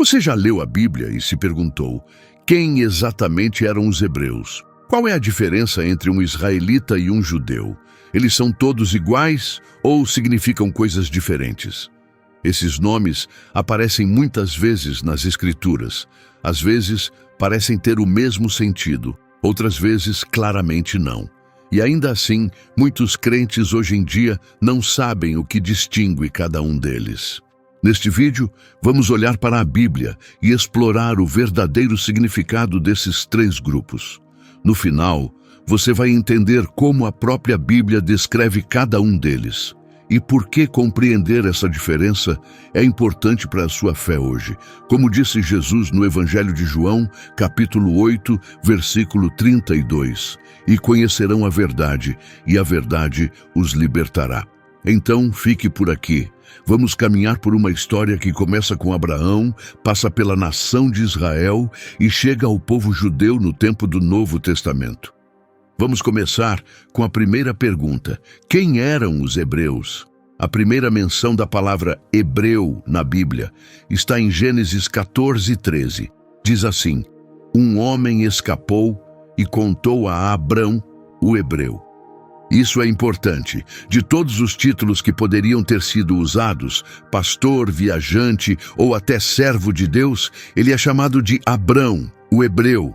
Você já leu a Bíblia e se perguntou quem exatamente eram os hebreus? Qual é a diferença entre um israelita e um judeu? Eles são todos iguais ou significam coisas diferentes? Esses nomes aparecem muitas vezes nas Escrituras. Às vezes, parecem ter o mesmo sentido, outras vezes, claramente não. E ainda assim, muitos crentes hoje em dia não sabem o que distingue cada um deles. Neste vídeo, vamos olhar para a Bíblia e explorar o verdadeiro significado desses três grupos. No final, você vai entender como a própria Bíblia descreve cada um deles e por que compreender essa diferença é importante para a sua fé hoje. Como disse Jesus no Evangelho de João, capítulo 8, versículo 32, e conhecerão a verdade, e a verdade os libertará. Então, fique por aqui. Vamos caminhar por uma história que começa com Abraão, passa pela nação de Israel e chega ao povo judeu no tempo do Novo Testamento. Vamos começar com a primeira pergunta. Quem eram os hebreus? A primeira menção da palavra hebreu na Bíblia está em Gênesis 14:13. Diz assim: um homem escapou e contou a Abrão, o hebreu. Isso é importante. De todos os títulos que poderiam ter sido usados, pastor, viajante ou até servo de Deus, ele é chamado de Abrão, o hebreu.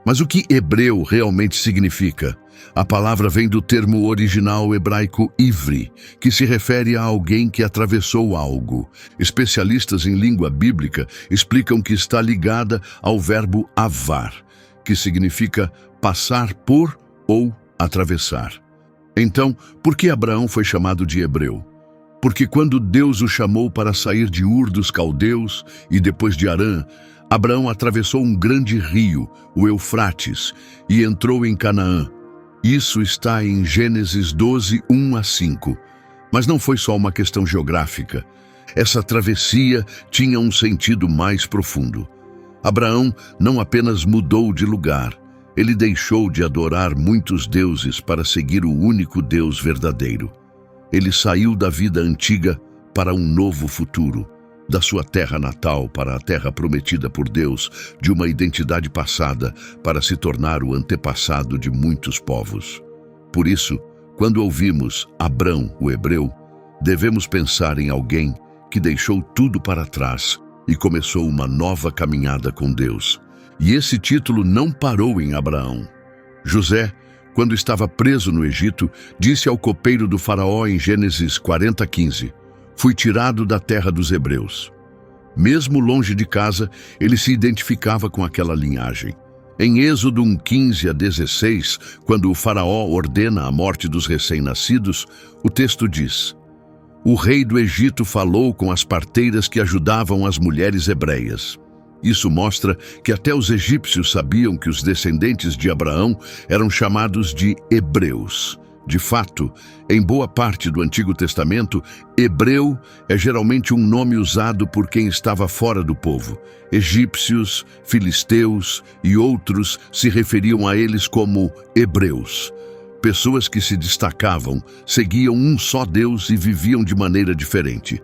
Mas o que hebreu realmente significa? A palavra vem do termo original hebraico ivri, que se refere a alguém que atravessou algo. Especialistas em língua bíblica explicam que está ligada ao verbo avar, que significa passar por ou atravessar. Então, por que Abraão foi chamado de hebreu? Porque quando Deus o chamou para sair de Ur dos Caldeus e depois de Harã, Abraão atravessou um grande rio, o Eufrates, e entrou em Canaã. Isso está em Gênesis 12, 1-5. Mas não foi só uma questão geográfica. Essa travessia tinha um sentido mais profundo. Abraão não apenas mudou de lugar, ele deixou de adorar muitos deuses para seguir o único Deus verdadeiro. Ele saiu da vida antiga para um novo futuro, da sua terra natal para a terra prometida por Deus, de uma identidade passada para se tornar o antepassado de muitos povos. Por isso, quando ouvimos Abrão, o hebreu, devemos pensar em alguém que deixou tudo para trás e começou uma nova caminhada com Deus. E esse título não parou em Abraão. José, quando estava preso no Egito, disse ao copeiro do faraó em Gênesis 40:15, fui tirado da terra dos hebreus. Mesmo longe de casa, ele se identificava com aquela linhagem. Em Êxodo 1:15-16, quando o faraó ordena a morte dos recém-nascidos, o texto diz: o rei do Egito falou com as parteiras que ajudavam as mulheres hebreias. Isso mostra que até os egípcios sabiam que os descendentes de Abraão eram chamados de hebreus. De fato, em boa parte do Antigo Testamento, hebreu é geralmente um nome usado por quem estava fora do povo. Egípcios, filisteus e outros se referiam a eles como hebreus. Pessoas que se destacavam, seguiam um só Deus e viviam de maneira diferente.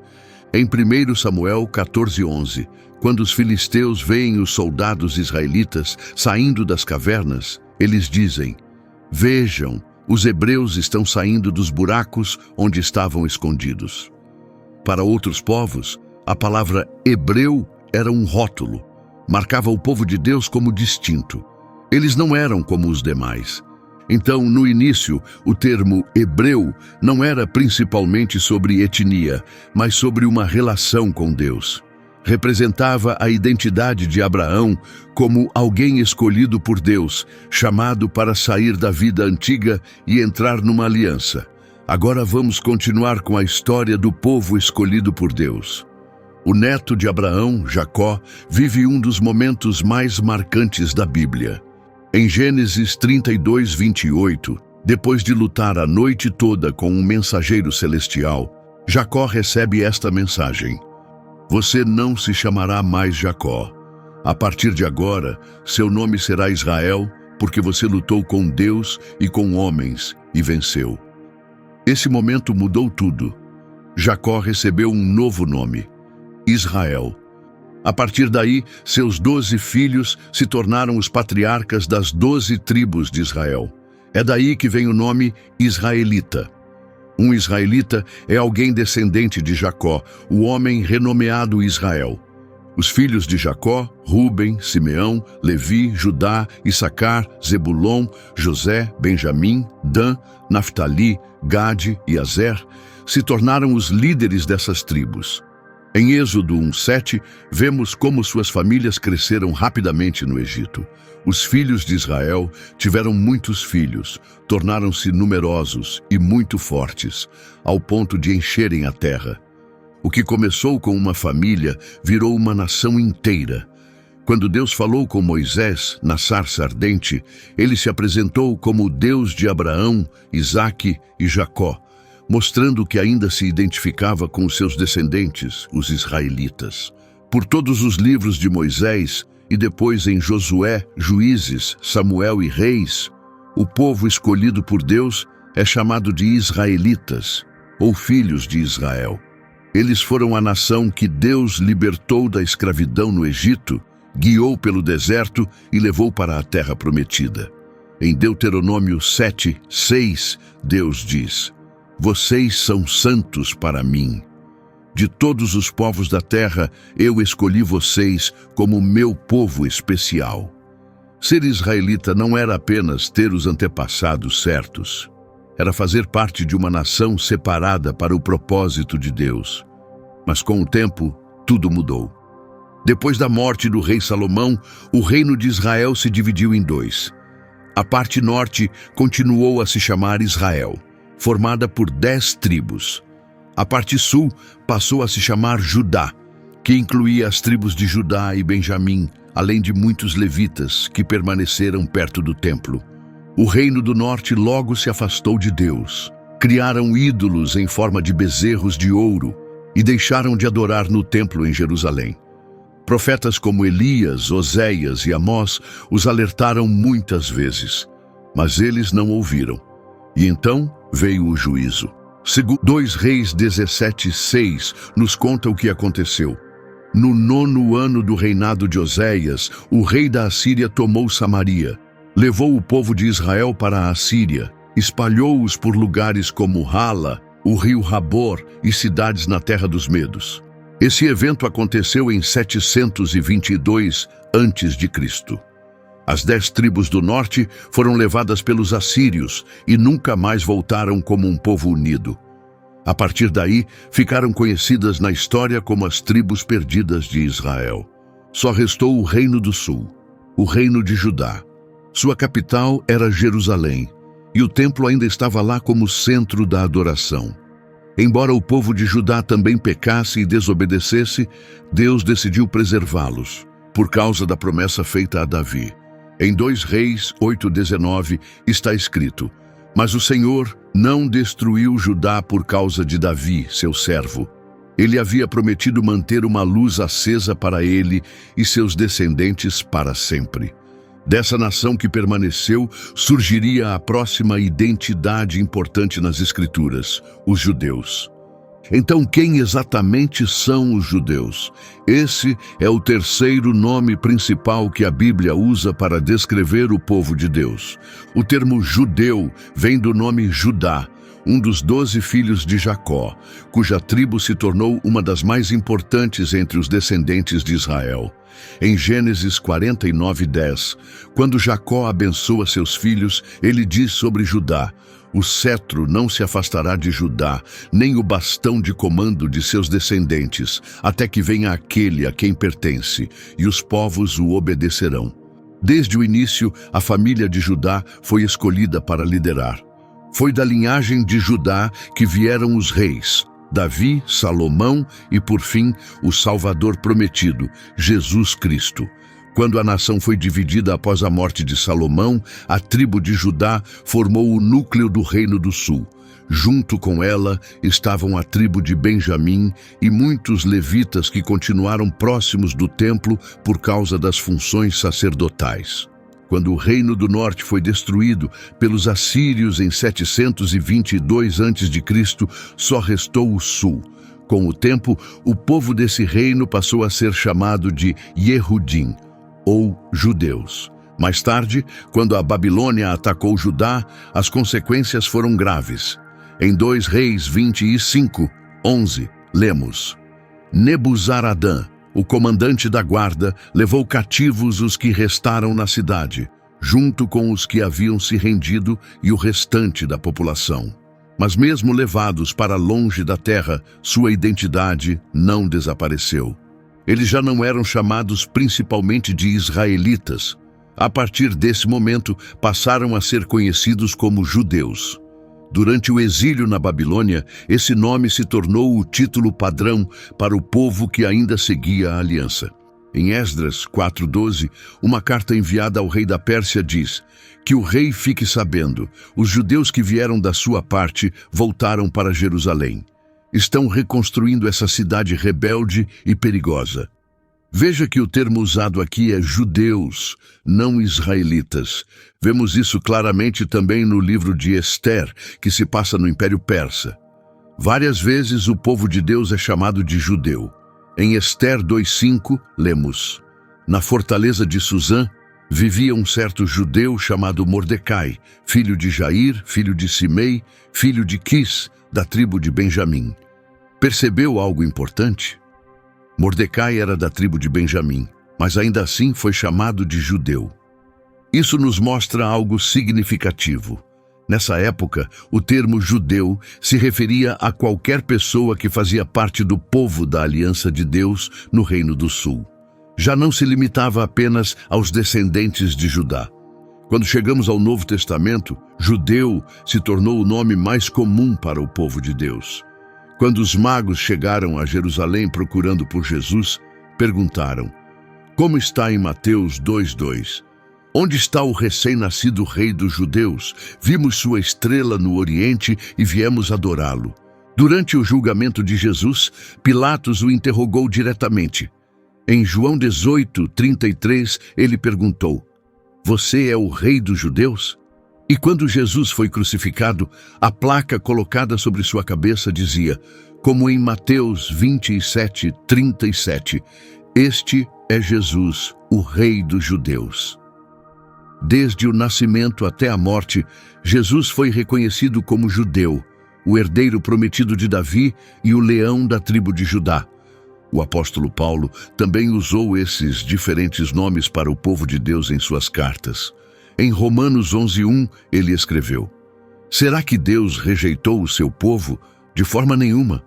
Em 1 Samuel 14:11, quando os filisteus veem os soldados israelitas saindo das cavernas, eles dizem: vejam, os hebreus estão saindo dos buracos onde estavam escondidos. Para outros povos, a palavra hebreu era um rótulo, marcava o povo de Deus como distinto. Eles não eram como os demais. Então, no início, o termo hebreu não era principalmente sobre etnia, mas sobre uma relação com Deus. Representava a identidade de Abraão como alguém escolhido por Deus, chamado para sair da vida antiga e entrar numa aliança. Agora vamos continuar com a história do povo escolhido por Deus. O neto de Abraão, Jacó, vive um dos momentos mais marcantes da Bíblia. Em Gênesis 32:28, depois de lutar a noite toda com um mensageiro celestial, Jacó recebe esta mensagem: você não se chamará mais Jacó. A partir de agora, seu nome será Israel, porque você lutou com Deus e com homens e venceu. Esse momento mudou tudo. Jacó recebeu um novo nome, Israel. A partir daí, seus 12 filhos se tornaram os patriarcas das 12 tribos de Israel. É daí que vem o nome israelita. Um israelita é alguém descendente de Jacó, o homem renomeado Israel. Os filhos de Jacó, Rúben, Simeão, Levi, Judá, Issacar, Zebulon, José, Benjamim, Dan, Naftali, Gade e Azer, se tornaram os líderes dessas tribos. Em Êxodo 1:7, vemos como suas famílias cresceram rapidamente no Egito. Os filhos de Israel tiveram muitos filhos, tornaram-se numerosos e muito fortes, ao ponto de encherem a terra. O que começou com uma família virou uma nação inteira. Quando Deus falou com Moisés na sarça ardente, ele se apresentou como o Deus de Abraão, Isaque e Jacó, mostrando que ainda se identificava com os seus descendentes, os israelitas. Por todos os livros de Moisés e depois em Josué, Juízes, Samuel e Reis, o povo escolhido por Deus é chamado de israelitas, ou filhos de Israel. Eles foram a nação que Deus libertou da escravidão no Egito, guiou pelo deserto e levou para a terra prometida. Em Deuteronômio 7:6, Deus diz: "Vocês são santos para mim. De todos os povos da terra, eu escolhi vocês como meu povo especial." Ser israelita não era apenas ter os antepassados certos. Era fazer parte de uma nação separada para o propósito de Deus. Mas com o tempo, tudo mudou. Depois da morte do rei Salomão, o reino de Israel se dividiu em dois. A parte norte continuou a se chamar Israel, formada por 10 tribos. A parte sul passou a se chamar Judá, que incluía as tribos de Judá e Benjamim, além de muitos levitas que permaneceram perto do templo. O reino do norte logo se afastou de Deus. Criaram ídolos em forma de bezerros de ouro e deixaram de adorar no templo em Jerusalém. Profetas como Elias, Oséias e Amós os alertaram muitas vezes, mas eles não ouviram. E então veio o juízo. 2 Reis 17:6 nos conta o que aconteceu. No 9º ano do reinado de Oséias, o rei da Assíria tomou Samaria, levou o povo de Israel para a Assíria, espalhou-os por lugares como Hala, o rio Habor e cidades na terra dos Medos. Esse evento aconteceu em 722 a.C. As 10 tribos do norte foram levadas pelos assírios e nunca mais voltaram como um povo unido. A partir daí, ficaram conhecidas na história como as tribos perdidas de Israel. Só restou o reino do sul, o reino de Judá. Sua capital era Jerusalém, e o templo ainda estava lá como centro da adoração. Embora o povo de Judá também pecasse e desobedecesse, Deus decidiu preservá-los, por causa da promessa feita a Davi. Em 2 Reis 8:19 está escrito: "Mas o Senhor não destruiu Judá por causa de Davi, seu servo. Ele havia prometido manter uma luz acesa para ele e seus descendentes para sempre." Dessa nação que permaneceu, surgiria a próxima identidade importante nas Escrituras: os judeus. Então, quem exatamente são os judeus? Esse é o terceiro nome principal que a Bíblia usa para descrever o povo de Deus. O termo judeu vem do nome Judá, um dos 12 filhos de Jacó, cuja tribo se tornou uma das mais importantes entre os descendentes de Israel. Em Gênesis 49:10, quando Jacó abençoa seus filhos, ele diz sobre Judá: "O cetro não se afastará de Judá, nem o bastão de comando de seus descendentes, até que venha aquele a quem pertence, e os povos o obedecerão." Desde o início, a família de Judá foi escolhida para liderar. Foi da linhagem de Judá que vieram os reis, Davi, Salomão e, por fim, o Salvador prometido, Jesus Cristo. Quando a nação foi dividida após a morte de Salomão, a tribo de Judá formou o núcleo do Reino do Sul. Junto com ela estavam a tribo de Benjamim e muitos levitas que continuaram próximos do templo por causa das funções sacerdotais. Quando o Reino do Norte foi destruído pelos assírios em 722 a.C., só restou o Sul, Com o tempo, o povo desse reino passou a ser chamado de Yehudim, ou judeus. Mais tarde, quando a Babilônia atacou Judá, as consequências foram graves. Em 2 Reis 25:11, lemos: Nebuzaradã, o comandante da guarda, levou cativos os que restaram na cidade, junto com os que haviam se rendido e o restante da população. Mas mesmo levados para longe da terra, sua identidade não desapareceu. Eles já não eram chamados principalmente de israelitas. A partir desse momento, passaram a ser conhecidos como judeus. Durante o exílio na Babilônia, esse nome se tornou o título padrão para o povo que ainda seguia a aliança. Em Esdras 4:12, uma carta enviada ao rei da Pérsia diz: que o rei fique sabendo, os judeus que vieram da sua parte voltaram para Jerusalém. Estão reconstruindo essa cidade rebelde e perigosa. Veja que o termo usado aqui é judeus, não israelitas. Vemos isso claramente também no livro de Ester, que se passa no Império Persa. Várias vezes o povo de Deus é chamado de judeu. Em Ester 2:5, lemos: na fortaleza de Susã, vivia um certo judeu chamado Mordecai, filho de Jair, filho de Simei, filho de Quis, da tribo de Benjamim. Percebeu algo importante? Mordecai era da tribo de Benjamim, mas ainda assim foi chamado de judeu. Isso nos mostra algo significativo. Nessa época, o termo judeu se referia a qualquer pessoa que fazia parte do povo da Aliança de Deus no Reino do Sul. Já não se limitava apenas aos descendentes de Judá. Quando chegamos ao Novo Testamento, judeu se tornou o nome mais comum para o povo de Deus. Quando os magos chegaram a Jerusalém procurando por Jesus, perguntaram: como está em Mateus 2:2? Onde está o recém-nascido rei dos judeus? Vimos sua estrela no Oriente e viemos adorá-lo. Durante o julgamento de Jesus, Pilatos o interrogou diretamente. Em João 18:33, ele perguntou: você é o rei dos judeus? E quando Jesus foi crucificado, a placa colocada sobre sua cabeça dizia, como em Mateus 27:37, este é Jesus, o rei dos judeus. Desde o nascimento até a morte, Jesus foi reconhecido como judeu, o herdeiro prometido de Davi e o leão da tribo de Judá. O apóstolo Paulo também usou esses diferentes nomes para o povo de Deus em suas cartas. Em Romanos 11:1, ele escreveu: será que Deus rejeitou o seu povo? De forma nenhuma.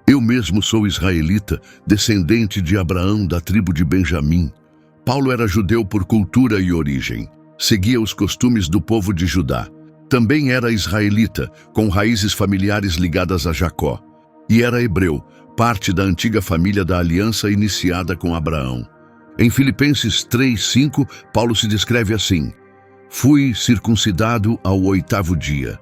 Eu mesmo sou israelita, descendente de Abraão da tribo de Benjamim. Paulo era judeu por cultura e origem. Seguia os costumes do povo de Judá. Também era israelita, com raízes familiares ligadas a Jacó. E era hebreu, parte da antiga família da aliança iniciada com Abraão. Em Filipenses 3:5, Paulo se descreve assim: fui circuncidado ao 8º dia.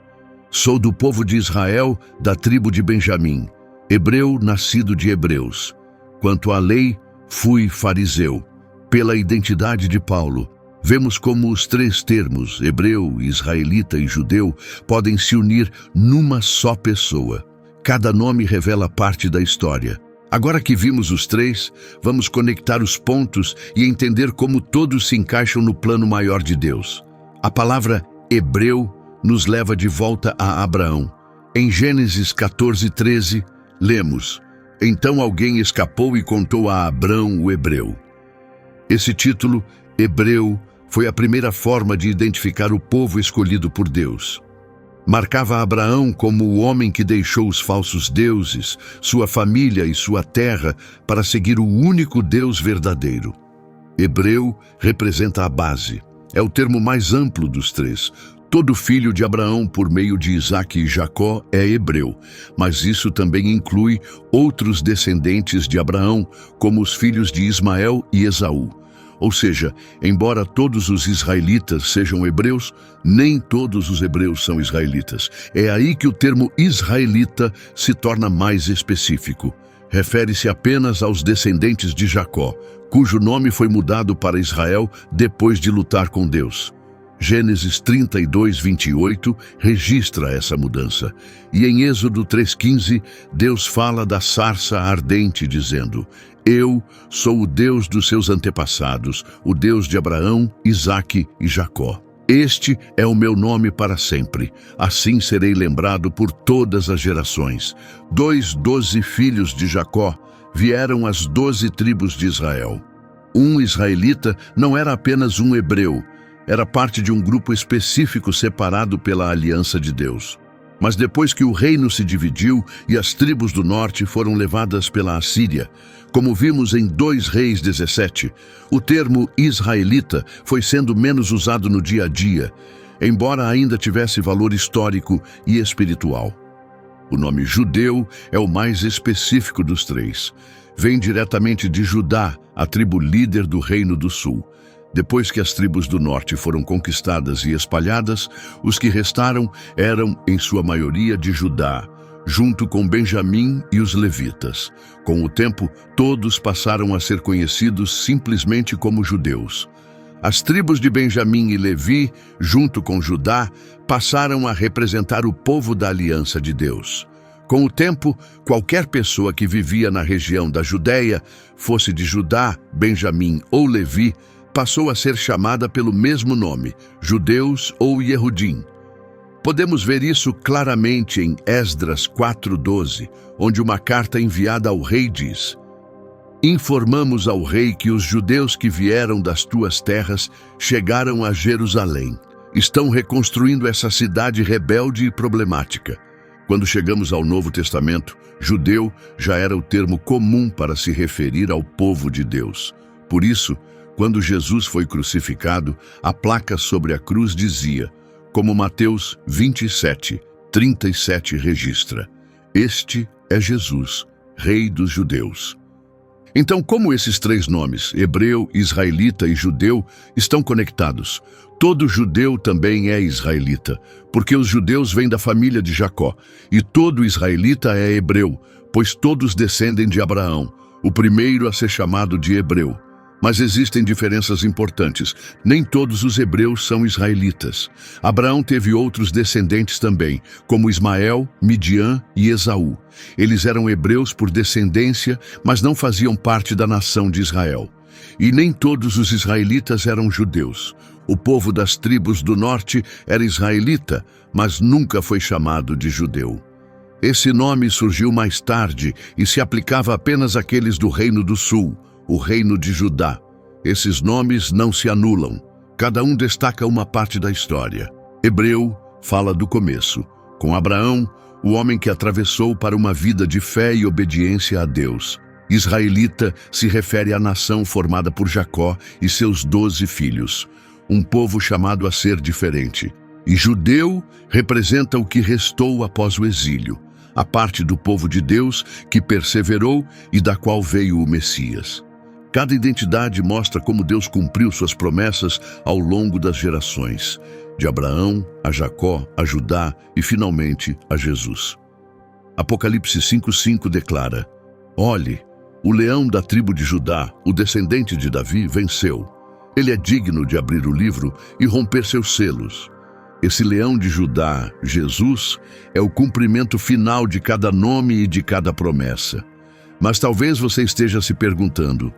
Sou do povo de Israel, da tribo de Benjamim, hebreu nascido de hebreus. Quanto à lei, fui fariseu. Pela identidade de Paulo, vemos como os 3 termos, hebreu, israelita e judeu, podem se unir numa só pessoa. Cada nome revela parte da história. Agora que vimos os 3, vamos conectar os pontos e entender como todos se encaixam no plano maior de Deus. A palavra hebreu nos leva de volta a Abraão. Em Gênesis 14:13, lemos: então alguém escapou e contou a Abrão o hebreu. Esse título, hebreu, foi a primeira forma de identificar o povo escolhido por Deus. Marcava Abraão como o homem que deixou os falsos deuses, sua família e sua terra para seguir o único Deus verdadeiro. Hebreu representa a base. É o termo mais amplo dos 3. Todo filho de Abraão por meio de Isaque e Jacó é hebreu, mas isso também inclui outros descendentes de Abraão, como os filhos de Ismael e Esaú. Ou seja, embora todos os israelitas sejam hebreus, nem todos os hebreus são israelitas. É aí que o termo israelita se torna mais específico. Refere-se apenas aos descendentes de Jacó, cujo nome foi mudado para Israel depois de lutar com Deus. Gênesis 32, 28 registra essa mudança. E em Êxodo 3,15, Deus fala da sarça ardente, dizendo: Eu sou o Deus dos seus antepassados, o Deus de Abraão, Isaque e Jacó. Este é o meu nome para sempre, assim serei lembrado por todas as gerações. 12 filhos de Jacó vieram às 12 tribos de Israel. Um israelita não era apenas um hebreu, era parte de um grupo específico separado pela aliança de Deus. Mas depois que o reino se dividiu e as tribos do norte foram levadas pela Assíria, como vimos em 2 Reis 17, o termo israelita foi sendo menos usado no dia a dia, embora ainda tivesse valor histórico e espiritual. O nome judeu é o mais específico dos 3. Vem diretamente de Judá, a tribo líder do Reino do Sul. Depois que as tribos do norte foram conquistadas e espalhadas, os que restaram eram, em sua maioria, de Judá, junto com Benjamim e os levitas. Com o tempo, todos passaram a ser conhecidos simplesmente como judeus. As tribos de Benjamim e Levi, junto com Judá, passaram a representar o povo da aliança de Deus. Com o tempo, qualquer pessoa que vivia na região da Judéia, fosse de Judá, Benjamim ou Levi, passou a ser chamada pelo mesmo nome, judeus ou Yehudim. Podemos ver isso claramente em Esdras 4:12, onde uma carta enviada ao rei diz: Informamos ao rei que os judeus que vieram das tuas terras chegaram a Jerusalém. Estão reconstruindo essa cidade rebelde e problemática. Quando chegamos ao Novo Testamento, judeu já era o termo comum para se referir ao povo de Deus. Por isso, quando Jesus foi crucificado, a placa sobre a cruz dizia, como Mateus 27:37 registra: Este é Jesus, Rei dos Judeus. Então, como esses 3 nomes, hebreu, israelita e judeu, estão conectados? Todo judeu também é israelita, porque os judeus vêm da família de Jacó, e todo israelita é hebreu, pois todos descendem de Abraão, o primeiro a ser chamado de hebreu. Mas existem diferenças importantes. Nem todos os hebreus são israelitas. Abraão teve outros descendentes também, como Ismael, Midian e Esaú. Eles eram hebreus por descendência, mas não faziam parte da nação de Israel. E nem todos os israelitas eram judeus. O povo das tribos do norte era israelita, mas nunca foi chamado de judeu. Esse nome surgiu mais tarde e se aplicava apenas àqueles do Reino do Sul, o Reino de Judá. Esses nomes não se anulam. Cada um destaca uma parte da história. Hebreu fala do começo, com Abraão, o homem que atravessou para uma vida de fé e obediência a Deus. Israelita se refere à nação formada por Jacó e seus 12 filhos, um povo chamado a ser diferente. E judeu representa o que restou após o exílio, a parte do povo de Deus que perseverou e da qual veio o Messias. Cada identidade mostra como Deus cumpriu suas promessas ao longo das gerações, de Abraão a Jacó, a Judá e, finalmente, a Jesus. Apocalipse 5:5 declara: Olhe, o leão da tribo de Judá, o descendente de Davi, venceu. Ele é digno de abrir o livro e romper seus selos. Esse leão de Judá, Jesus, é o cumprimento final de cada nome e de cada promessa. Mas talvez você esteja se perguntando: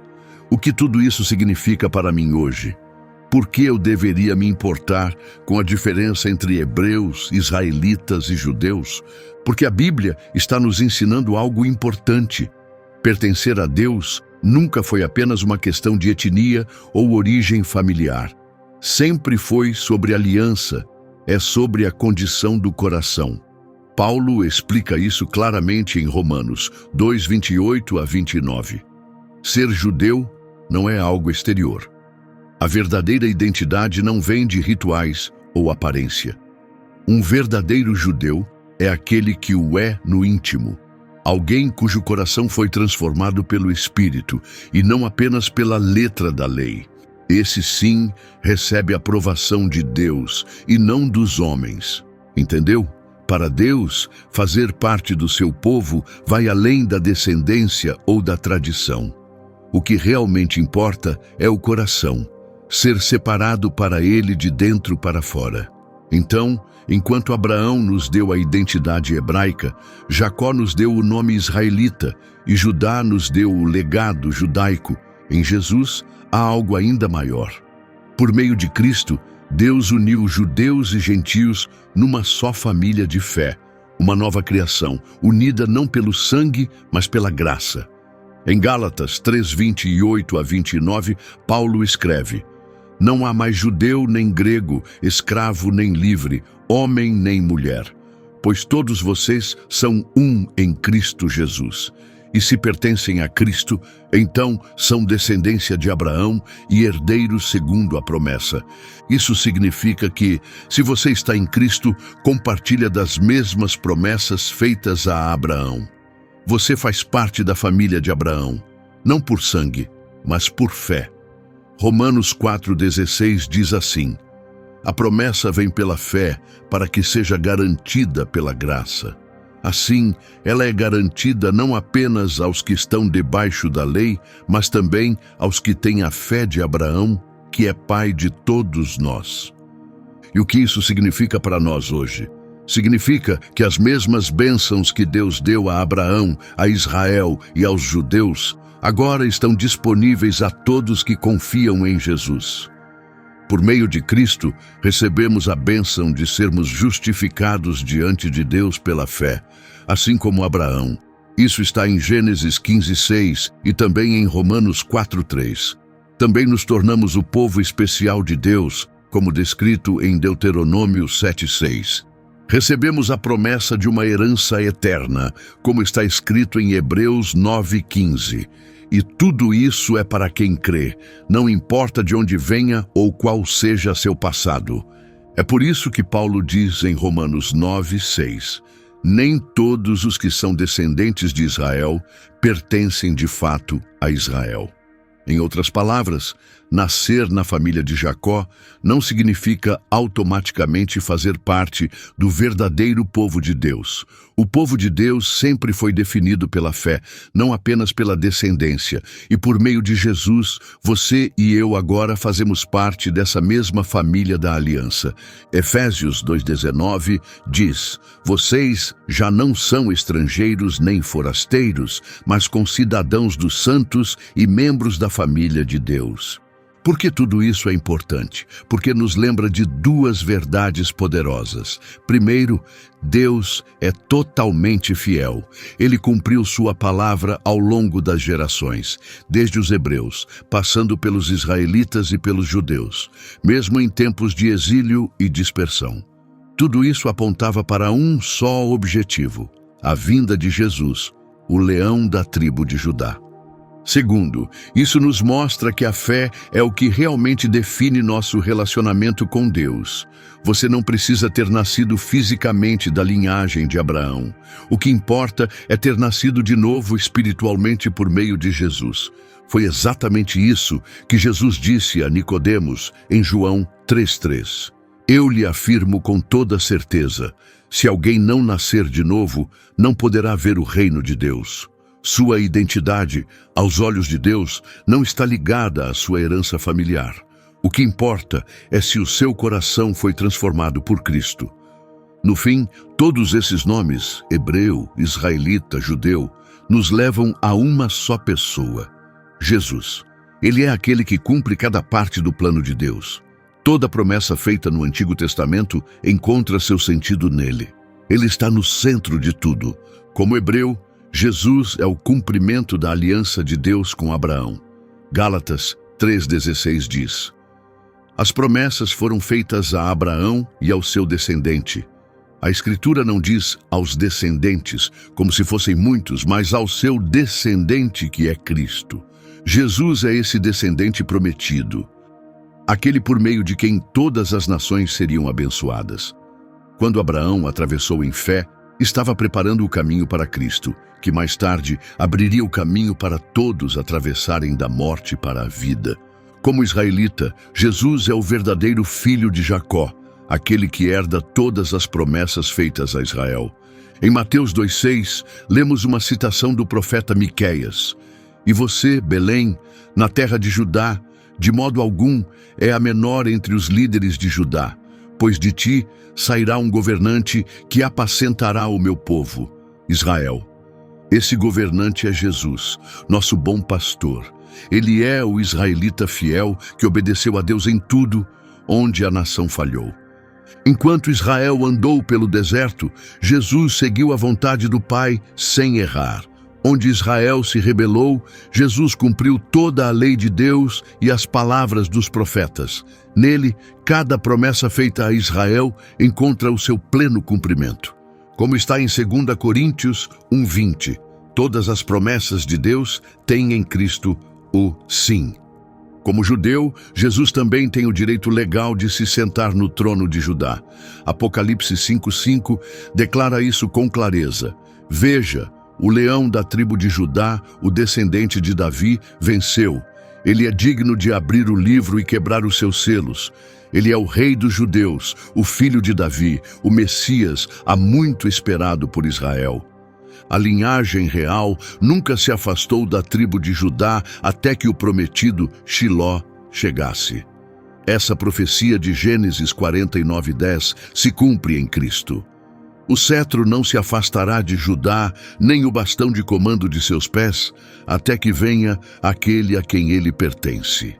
o que tudo isso significa para mim hoje? Por que eu deveria me importar com a diferença entre hebreus, israelitas e judeus? Porque a Bíblia está nos ensinando algo importante. Pertencer a Deus nunca foi apenas uma questão de etnia ou origem familiar. Sempre foi sobre aliança, é sobre a condição do coração. Paulo explica isso claramente em Romanos 2:28-29. Ser judeu não é algo exterior. A verdadeira identidade não vem de rituais ou aparência. Um verdadeiro judeu é aquele que o é no íntimo. Alguém cujo coração foi transformado pelo Espírito e não apenas pela letra da lei. Esse sim recebe a aprovação de Deus e não dos homens. Entendeu? Para Deus, fazer parte do seu povo vai além da descendência ou da tradição. O que realmente importa é o coração. ser separado para ele de dentro para fora. Então, enquanto Abraão nos deu a identidade hebraica, Jacó nos deu o nome israelita e Judá nos deu o legado judaico. Em Jesus, há algo ainda maior. Por meio de Cristo, Deus uniu judeus e gentios numa só família de fé, uma nova criação, unida não pelo sangue, mas pela graça. Em Gálatas 3:28-29, Paulo escreve: Não há mais judeu nem grego, escravo nem livre, homem nem mulher, pois todos vocês são um em Cristo Jesus. E se pertencem a Cristo, então são descendência de Abraão e herdeiros segundo a promessa. Isso significa que, se você está em Cristo, compartilha das mesmas promessas feitas a Abraão. Você faz parte da família de Abraão, não por sangue, mas por fé. Romanos 4,16 diz assim: A promessa vem pela fé para que seja garantida pela graça. Assim, ela é garantida não apenas aos que estão debaixo da lei, mas também aos que têm a fé de Abraão, que é pai de todos nós. E o que isso significa para nós hoje? Significa que as mesmas bênçãos que Deus deu a Abraão, a Israel e aos judeus, agora estão disponíveis a todos que confiam em Jesus. Por meio de Cristo, recebemos a bênção de sermos justificados diante de Deus pela fé, assim como Abraão. Isso está em Gênesis 15:6 e também em Romanos 4:3. Também nos tornamos o povo especial de Deus, como descrito em Deuteronômio 7:6. Recebemos a promessa de uma herança eterna, como está escrito em Hebreus 9:15. E tudo isso é para quem crê, não importa de onde venha ou qual seja seu passado. É por isso que Paulo diz em Romanos 9:6, nem todos os que são descendentes de Israel pertencem de fato a Israel. Em outras palavras, nascer na família de Jacó não significa automaticamente fazer parte do verdadeiro povo de Deus. O povo de Deus sempre foi definido pela fé, não apenas pela descendência. E por meio de Jesus, você e eu agora fazemos parte dessa mesma família da aliança. Efésios 2:19 diz: Vocês já não são estrangeiros nem forasteiros, mas concidadãos dos santos e membros da família de Deus. Por que tudo isso é importante? Porque nos lembra de duas verdades poderosas. Primeiro, Deus é totalmente fiel. Ele cumpriu sua palavra ao longo das gerações, desde os hebreus, passando pelos israelitas e pelos judeus, mesmo em tempos de exílio e dispersão. Tudo isso apontava para um só objetivo: a vinda de Jesus, o leão da tribo de Judá. Segundo, isso nos mostra que a fé é o que realmente define nosso relacionamento com Deus. Você não precisa ter nascido fisicamente da linhagem de Abraão. O que importa é ter nascido de novo espiritualmente por meio de Jesus. Foi exatamente isso que Jesus disse a Nicodemos em João 3:3. Eu lhe afirmo com toda certeza, se alguém não nascer de novo, não poderá ver o reino de Deus. Sua identidade, aos olhos de Deus, não está ligada à sua herança familiar. O que importa é se o seu coração foi transformado por Cristo. No fim, todos esses nomes, hebreu, israelita, judeu, nos levam a uma só pessoa: Jesus. Ele é aquele que cumpre cada parte do plano de Deus. Toda promessa feita no Antigo Testamento encontra seu sentido nele. Ele está no centro de tudo. Como hebreu, Jesus é o cumprimento da aliança de Deus com Abraão. Gálatas 3:16 diz: As promessas foram feitas a Abraão e ao seu descendente. A Escritura não diz aos descendentes, como se fossem muitos, mas ao seu descendente, que é Cristo. Jesus é esse descendente prometido, aquele por meio de quem todas as nações seriam abençoadas. Quando Abraão atravessou em fé, estava preparando o caminho para Cristo, que mais tarde abriria o caminho para todos atravessarem da morte para a vida. Como israelita, Jesus é o verdadeiro filho de Jacó, aquele que herda todas as promessas feitas a Israel. Em Mateus 2:6, lemos uma citação do profeta Miqueias: E você, Belém, na terra de Judá, de modo algum, é a menor entre os líderes de Judá, pois de ti sairá um governante que apacentará o meu povo, Israel. Esse governante é Jesus, nosso bom pastor. Ele é o israelita fiel que obedeceu a Deus em tudo, onde a nação falhou. Enquanto Israel andou pelo deserto, Jesus seguiu a vontade do Pai sem errar. Onde Israel se rebelou, Jesus cumpriu toda a lei de Deus e as palavras dos profetas. Nele, cada promessa feita a Israel encontra o seu pleno cumprimento. Como está em 2 Coríntios 1:20, todas as promessas de Deus têm em Cristo o sim. Como judeu, Jesus também tem o direito legal de se sentar no trono de Judá. Apocalipse 5:5 declara isso com clareza. Veja, o leão da tribo de Judá, o descendente de Davi, venceu. Ele é digno de abrir o livro e quebrar os seus selos. Ele é o rei dos judeus, o filho de Davi, o Messias, há muito esperado por Israel. A linhagem real nunca se afastou da tribo de Judá até que o prometido Shiló chegasse. Essa profecia de Gênesis 49:10 se cumpre em Cristo. O cetro não se afastará de Judá, nem o bastão de comando de seus pés, até que venha aquele a quem ele pertence.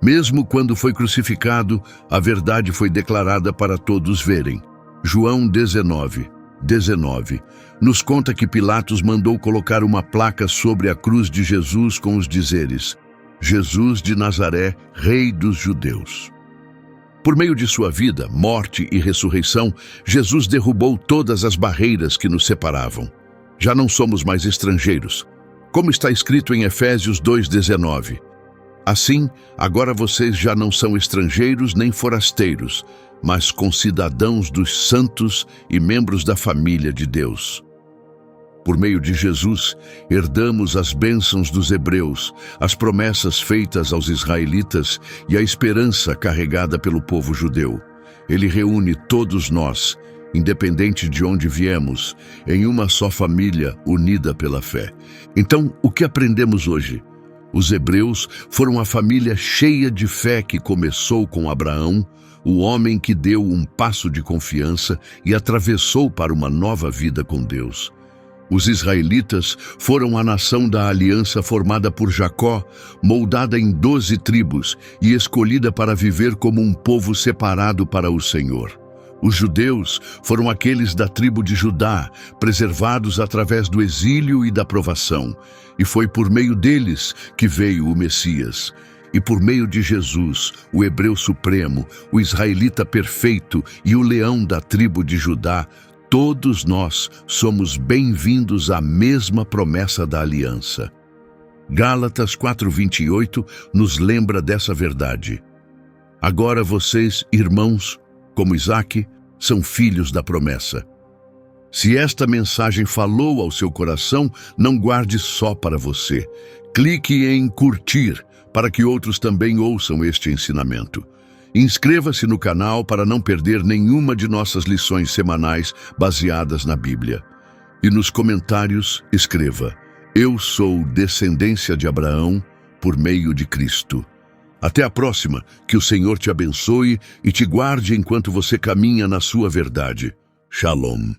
Mesmo quando foi crucificado, a verdade foi declarada para todos verem. João 19:19 nos conta que Pilatos mandou colocar uma placa sobre a cruz de Jesus com os dizeres: Jesus de Nazaré, Rei dos Judeus. Por meio de sua vida, morte e ressurreição, Jesus derrubou todas as barreiras que nos separavam. Já não somos mais estrangeiros, como está escrito em Efésios 2:19. Assim, agora vocês já não são estrangeiros nem forasteiros, mas concidadãos dos santos e membros da família de Deus. Por meio de Jesus, herdamos as bênçãos dos hebreus, as promessas feitas aos israelitas e a esperança carregada pelo povo judeu. Ele reúne todos nós, independente de onde viemos, em uma só família unida pela fé. Então, o que aprendemos hoje? Os hebreus foram a família cheia de fé que começou com Abraão, o homem que deu um passo de confiança e atravessou para uma nova vida com Deus. Os israelitas foram a nação da aliança formada por Jacó, moldada em 12 tribos e escolhida para viver como um povo separado para o Senhor. Os judeus foram aqueles da tribo de Judá, preservados através do exílio e da provação, e foi por meio deles que veio o Messias. E por meio de Jesus, o hebreu supremo, o israelita perfeito e o leão da tribo de Judá, todos nós somos bem-vindos à mesma promessa da aliança. Gálatas 4:28 nos lembra dessa verdade. Agora vocês, irmãos, como Isaque, são filhos da promessa. Se esta mensagem falou ao seu coração, não guarde só para você. Clique em curtir para que outros também ouçam este ensinamento. Inscreva-se no canal para não perder nenhuma de nossas lições semanais baseadas na Bíblia. E nos comentários escreva: Eu sou descendência de Abraão por meio de Cristo. Até a próxima, que o Senhor te abençoe e te guarde enquanto você caminha na sua verdade. Shalom.